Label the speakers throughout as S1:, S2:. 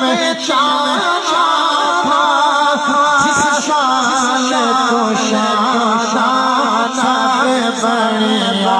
S1: में शान जिस शान को शान पे बढ़िया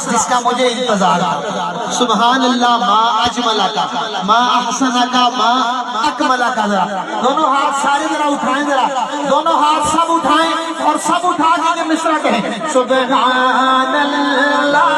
S1: जिसका मुझे इंतजार था। सुभान अल्लाह मा अजमला का मा अहसना का मा अकमला का। जरा दोनों हाथ सारे जरा उठाएं, जरा दोनों हाथ सब उठाएं और सब उठा के मिश्रा कहें सुभान अल्लाह।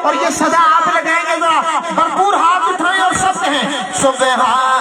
S1: और ये सजा आप लगाएंगे, जरा भरपूर हाथ उठाएं और सब कहें सुभान